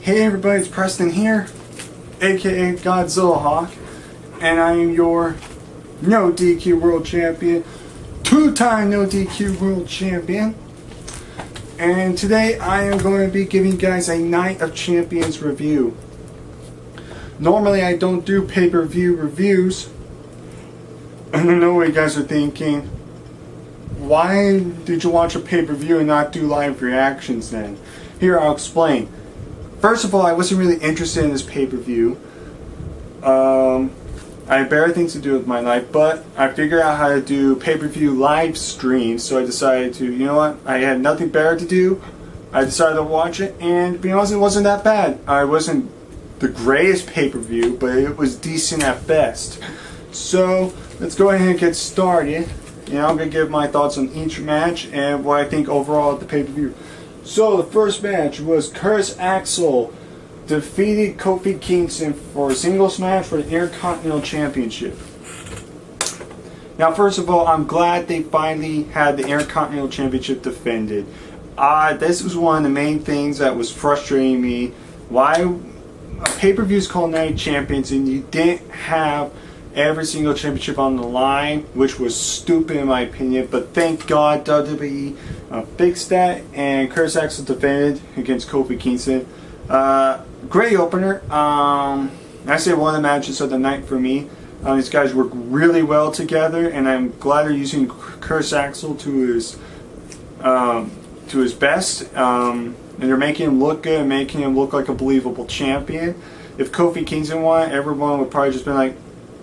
Hey everybody, it's Preston here, aka Godzilla Hawk, and I am your No DQ World Champion, two-time No DQ World Champion. And today I am going to be giving you guys a Night of Champions review. Normally I don't do pay-per-view reviews, and I know what you guys are thinking. Why did you watch a pay-per-view and not do live reactions then? Here, I'll explain. First of all, I wasn't really interested in this pay-per-view. I had better things to do with my life, but I figured out how to do pay-per-view live streams, so I decided to, you know what, I had nothing better to do. I decided to watch it, and to be honest, it wasn't that bad. It wasn't the greatest pay-per-view, but it was decent at best. So, let's go ahead and get started. I'm going to give my thoughts on each match and what I think overall of the pay-per-view. So, the first match was Curtis Axel defeated Kofi Kingston for a singles match for the Intercontinental Championship. Now, first of all, I'm glad they finally had the Intercontinental Championship defended. This was one of the main things that was frustrating me. Why a pay-per-view is called Night of Champions and you didn't have every single championship on the line, which was stupid in my opinion, but thank God WWE fixed that, and Curtis Axel defended against Kofi Kingston. Great opener. I say one of the matches of the night for me. These guys work really well together, and I'm glad they're using Curtis Axel to his best. And they're making him look good and making him look like a believable champion. If Kofi Kingston won, everyone would probably just be like,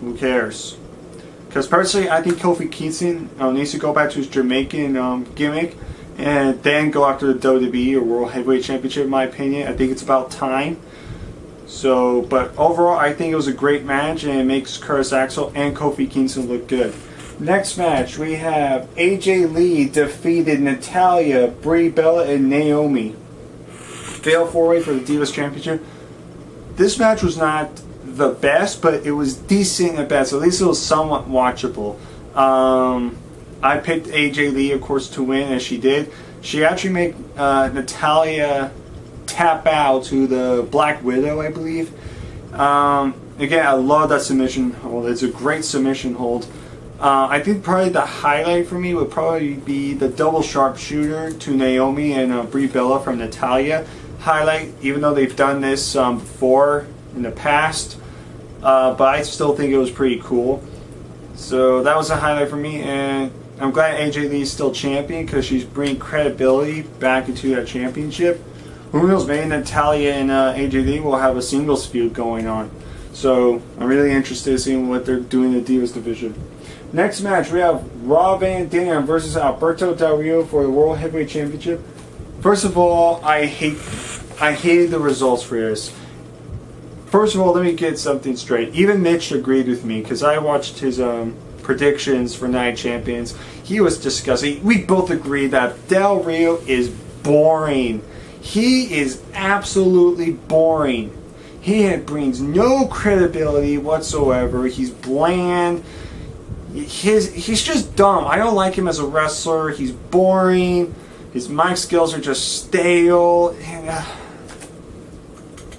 who cares? Because personally, I think Kofi Kingston needs to go back to his Jamaican gimmick and then go after the WWE or World Heavyweight Championship, in my opinion. I think it's about time. So, but overall, I think it was a great match, and it makes Curtis Axel and Kofi Kingston look good. Next match, we have AJ Lee defeated Natalya, Brie Bella, and Naomi. Fatal 4-way for the Divas Championship. This match was not the best, but it was decent at best. At least it was somewhat watchable. I picked AJ Lee, of course, to win, as she did. She actually made Natalya tap out to the Black Widow, I believe. Again, I love that submission hold. It's a great submission hold. I think probably the highlight for me would probably be the double sharpshooter to Naomi and Brie Bella from Natalya. Highlight, even though they've done this before in the past. But I still think it was pretty cool. So that was a highlight for me, and I'm glad AJ Lee is still champion because she's bringing credibility back into that championship. Who knows, maybe Natalya and AJ Lee will have a singles feud going on. So I'm really interested in seeing what they're doing in the Divas division. Next match, we have Rob Van Dam versus Alberto Del Rio for the World Heavyweight Championship. First of all, I hated the results for this. First of all, let me get something straight. Even Mitch agreed with me because I watched his predictions for Night Champions. He was discussing. We both agreed that Del Rio is boring. He is absolutely boring. He brings no credibility whatsoever. He's bland. He's just dumb. I don't like him as a wrestler. He's boring. His mic skills are just stale.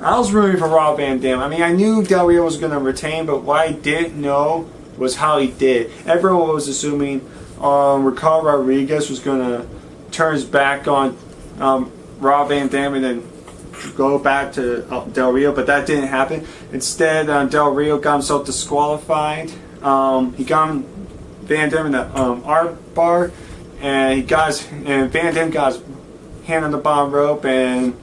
I was rooting for Rob Van Dam. I mean, I knew Del Rio was going to retain, but what I didn't know was how he did. Everyone was assuming Ricardo Rodriguez was going to turn his back on Rob Van Dam and then go back to Del Rio, but that didn't happen. Instead, Del Rio got himself disqualified. He got Van Dam in the arm bar, and Van Dam got his hand on the bottom rope, and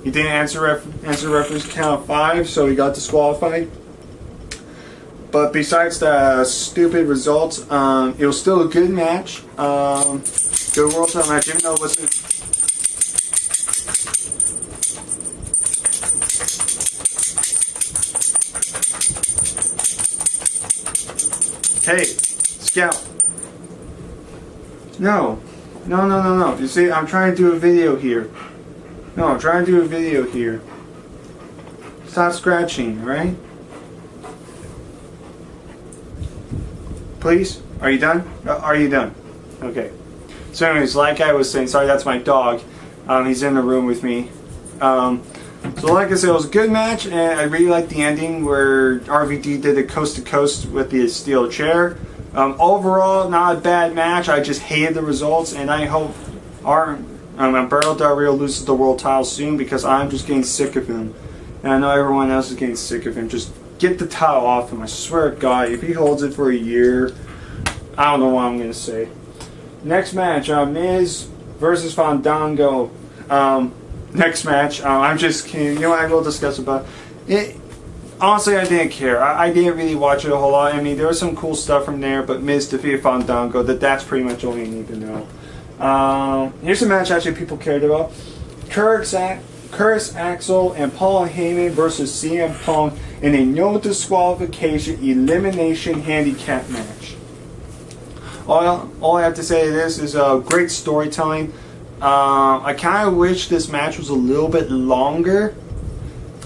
he didn't answer referee's count of 5, so he got disqualified. But besides the stupid results, it was still a good match. Good World Title match, even though it wasn't. Hey, Scout. No. You see, I'm trying to do a video here. No, I'm trying to do a video here. Stop scratching, alright? Please? Are you done? Are you done? Okay. So anyways, like I was saying, sorry, that's my dog. He's in the room with me. So like I said, it was a good match, and I really liked the ending where RVD did it coast to coast with the steel chair. Overall, not a bad match. I just hated the results, and I hope Alberto Del Rio loses the world title soon because I'm just getting sick of him. And I know everyone else is getting sick of him. Just get the title off him. I swear to God, if he holds it for a year, I don't know what I'm going to say. Next match, Miz versus Fandango. Next match, I'm just kidding. You know what, I will discuss about it. Honestly, I didn't care. I didn't really watch it a whole lot. I mean, there was some cool stuff from there, but Miz defeated Fandango. That's pretty much all you need to know. Here's a match actually people cared about. Curtis Axel and Paul Heyman versus CM Punk in a no disqualification elimination handicap match. All I have to say to this is great storytelling. I kind of wish this match was a little bit longer.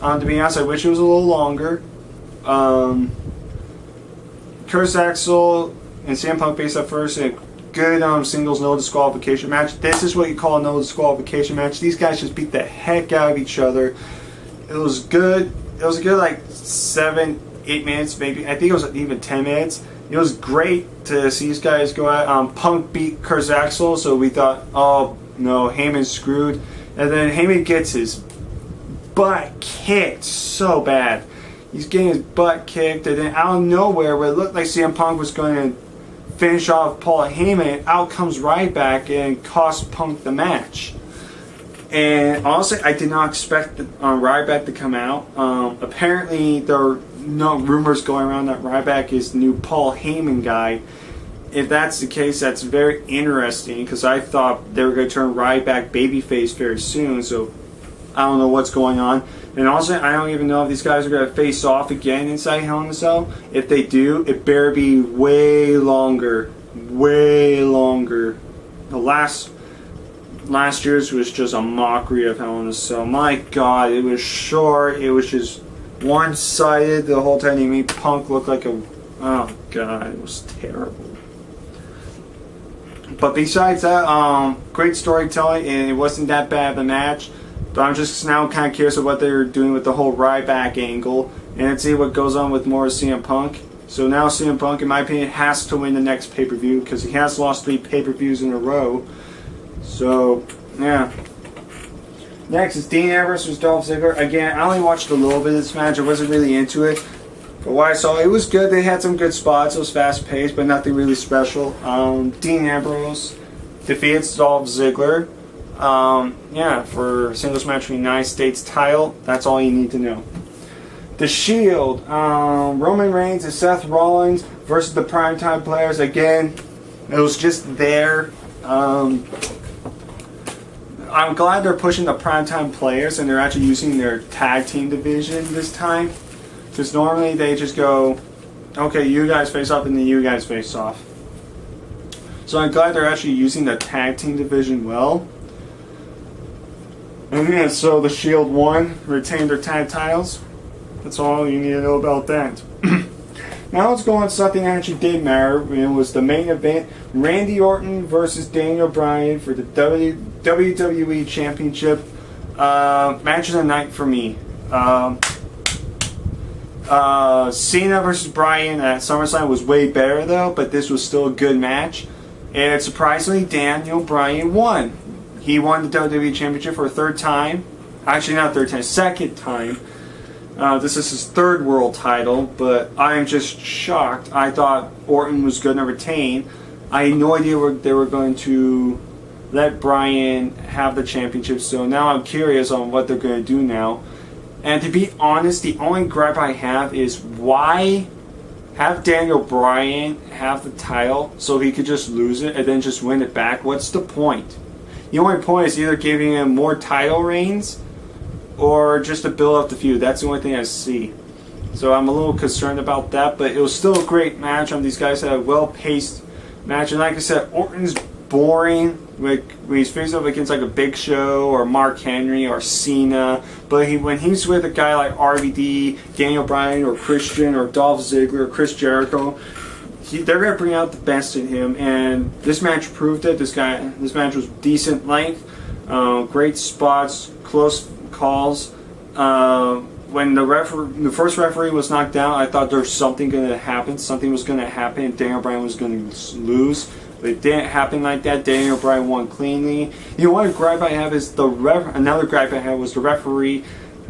To be honest, I wish it was a little longer. Curtis Axel and CM Punk faced up first in a good singles no disqualification match. This is what you call a no disqualification match. These guys just beat the heck out of each other. It was good. It was a good like 7-8 minutes, maybe. I think it was even 10 minutes. It was great to see these guys go out. Punk beat Curtis Axel, so we thought, oh no, Heyman's screwed. And then Heyman gets his butt kicked so bad. He's getting his butt kicked, and then out of nowhere, where it looked like CM Punk was going to finish off Paul Heyman, out comes Ryback and costs Punk the match. And honestly, I did not expect Ryback to come out. Apparently, there are no rumors going around that Ryback is the new Paul Heyman guy. If that's the case, that's very interesting because I thought they were going to turn Ryback babyface very soon. So I don't know what's going on. And also, I don't even know if these guys are going to face off again inside Hell in a Cell. If they do, it better be way longer. Way longer. The last year's was just a mockery of Hell in a Cell. My God, it was short. It was just one-sided the whole time. You made Punk look like a... Oh, God, it was terrible. But besides that, great storytelling, and it wasn't that bad of a match. But I'm just now kind of curious of what they're doing with the whole Ryback angle, and let's see what goes on with more CM Punk. So now CM Punk, in my opinion, has to win the next pay-per-view because he has lost 3 pay-per-views in a row. So, yeah. Next is Dean Ambrose versus Dolph Ziggler. Again, I only watched a little bit of this match. I wasn't really into it. But what I saw, it was good. They had some good spots. It was fast-paced, but nothing really special. Dean Ambrose defeats Dolph Ziggler. For singles match for the United States title. That's all you need to know. The Shield. Roman Reigns and Seth Rollins versus the Primetime Players. Again, it was just there. I'm glad they're pushing the Primetime Players and they're actually using their tag team division this time. Because normally they just go, okay, you guys face off and then you guys face off. So I'm glad they're actually using the tag team division well. And yeah, so the Shield won, retained their tag titles. That's all you need to know about that. Now let's go on to something that actually did matter. It was the main event. Randy Orton versus Daniel Bryan for the WWE Championship. Match of the night for me. Cena versus Bryan at SummerSlam was way better though, but this was still a good match. And surprisingly, Daniel Bryan won. He won the WWE Championship for a third time. Actually, not third time, second time. This is his third world title, but I am just shocked. I thought Orton was going to retain. I had no idea they were going to let Bryan have the championship, so now I'm curious on what they're going to do now. And to be honest, the only gripe I have is why have Daniel Bryan have the title so he could just lose it and then just win it back? What's the point? The only point is either giving him more title reigns or just to build up the feud. That's the only thing I see. So I'm a little concerned about that, but it was still a great match. These guys had a well-paced match. And like I said, Orton's boring when he's faced up against like a Big Show or Mark Henry or Cena. But when he's with a guy like RVD, Daniel Bryan, or Christian, or Dolph Ziggler, or Chris Jericho, they're going to bring out the best in him, and this match proved it. This match was decent length, great spots, close calls. when the first referee was knocked down, I thought there was something going to happen. Something was going to happen, and Daniel Bryan was going to lose. But it didn't happen like that. Daniel Bryan won cleanly. You know what gripe I have is another gripe I had was the referee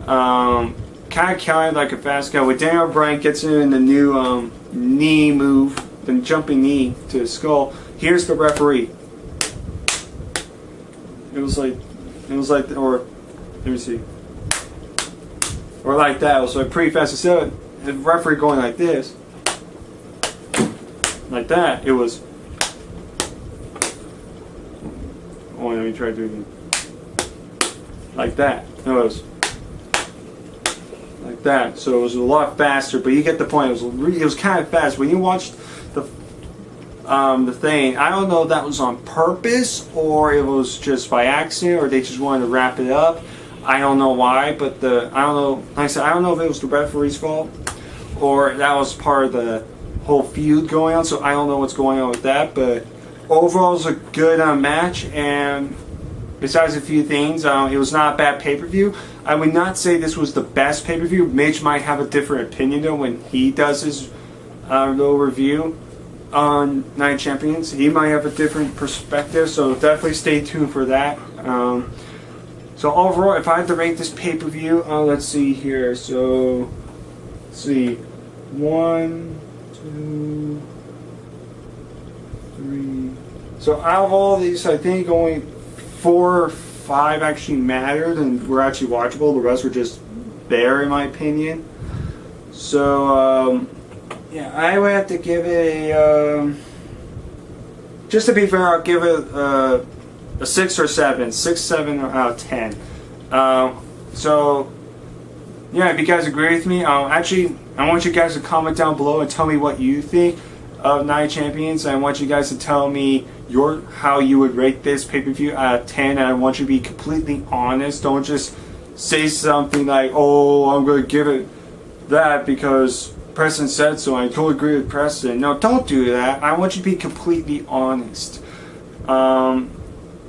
kind of counted like a fast guy. When Daniel Bryan gets in the new knee move, the jumping knee to his skull, here's the referee. It was like, or let me see. Or like that. It was like pretty fast. Instead of the referee going like this, like that, it was. Oh, let me try to do it again. Like that. It was like that. So it was a lot faster, but you get the point. It was kind of fast. When you watched the thing, I don't know if that was on purpose or it was just by accident or they just wanted to wrap it up. I don't know why, but I don't know. Like I said, I don't know if it was the referee's fault or that was part of the whole feud going on. So I don't know what's going on with that. But overall, it was a good match. And besides a few things, it was not a bad pay-per-view. I would not say this was the best pay-per-view. Mitch might have a different opinion though when he does his little review on Night Champions. He might have a different perspective. So definitely stay tuned for that. So overall, if I had to rate this pay-per-view, let's see here. So, let's see. 1, 2, 3. So out of all these, I think only 4 or 5 actually mattered and were actually watchable. The rest were just there, in my opinion. So, yeah, I would have to give it a... just to be fair, I'll give it a 6 or 7. 6, 7 out of 10. So, yeah, if you guys agree with me, actually, I want you guys to comment down below and tell me what you think of Night Champions. I want you guys to tell me how you would rate this pay-per-view out of 10. And I want you to be completely honest. Don't just say something like, oh, I'm going to give it that because Preston said so. I totally agree with Preston. No, don't do that. I want you to be completely honest.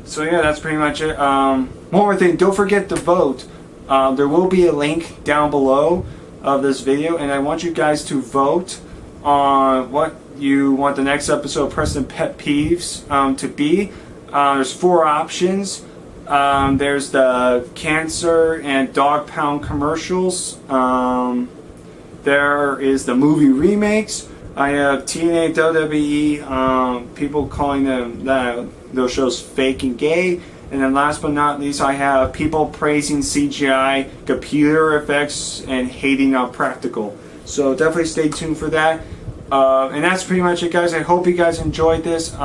So yeah, that's pretty much it. One more thing, don't forget to vote. There will be a link down below of this video, and I want you guys to vote on what you want the next episode of Preston Pet Peeves to be. There's 4 options. There's the cancer and dog pound commercials. There is the movie remakes. I have TNA, WWE, people calling them those shows fake and gay. And then last but not least, I have people praising CGI, computer effects, and hating on practical. So definitely stay tuned for that. And that's pretty much it, guys. I hope you guys enjoyed this.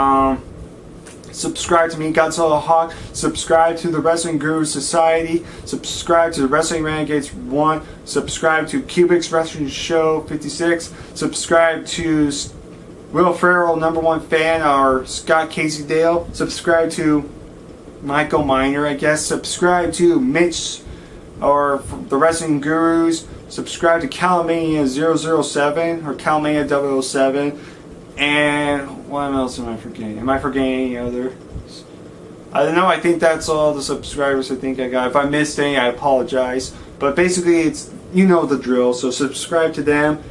Subscribe to me, Godzilla Hawk. Subscribe to the Wrestling Guru Society. Subscribe to the Wrestling Renegades 1. Subscribe to Cubics Wrestling Show 56. Subscribe to Will Ferrell, #1 fan, or Scott Casey Dale. Subscribe to Michael Miner, I guess. Subscribe to Mitch or the Wrestling Gurus. Subscribe to Calamania 007 or Calamania 007. And what else am I forgetting? Am I forgetting any other? I don't know. I think that's all the subscribers I think I got. If I missed any, I apologize. But basically, it's, you know the drill. So subscribe to them.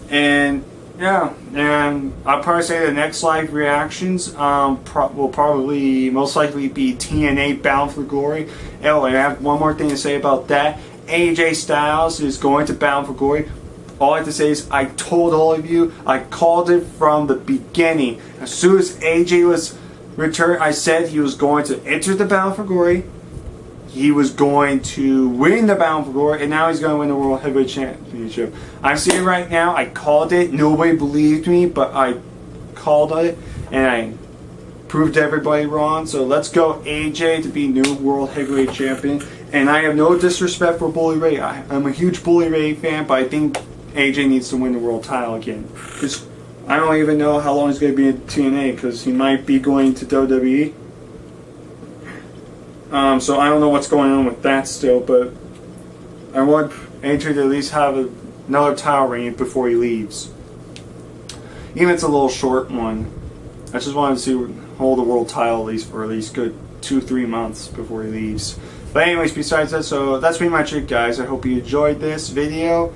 And yeah, and I'll probably say the next live reactions will probably most likely be TNA Bound for Glory. Oh, and I have one more thing to say about that. AJ Styles is going to Bound for Glory. All I have to say is I told all of you, I called it from the beginning. As soon as AJ was returned, I said he was going to enter the Bound for Glory. He was going to win the Bound for Glory, and now he's going to win the World Heavyweight Championship. I'm seeing it right now. I called it. Nobody believed me, but I called it, and I proved everybody wrong. So let's go AJ to be new World Heavyweight Champion. And I have no disrespect for Bully Ray. I'm a huge Bully Ray fan, but I think AJ needs to win the world title again. Because I don't even know how long he's going to be in TNA, because he might be going to WWE. So I don't know what's going on with that still, but I want AJ to at least have another title reign before he leaves. Even if it's a little short one. I just wanted to hold the world title at least for at least good 2-3 months before he leaves. But anyways, besides that, so that's pretty much it, guys. I hope you enjoyed this video.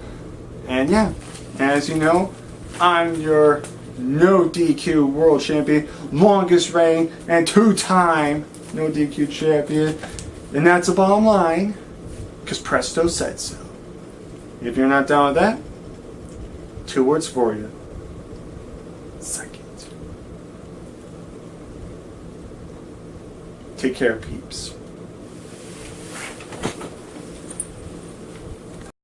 And yeah, as you know, I'm your No DQ World Champion, longest reign and 2-time No DQ Champion. And that's the bottom line, because Presto said so. If you're not down with that, 2 words for you. Second. Take care, peeps.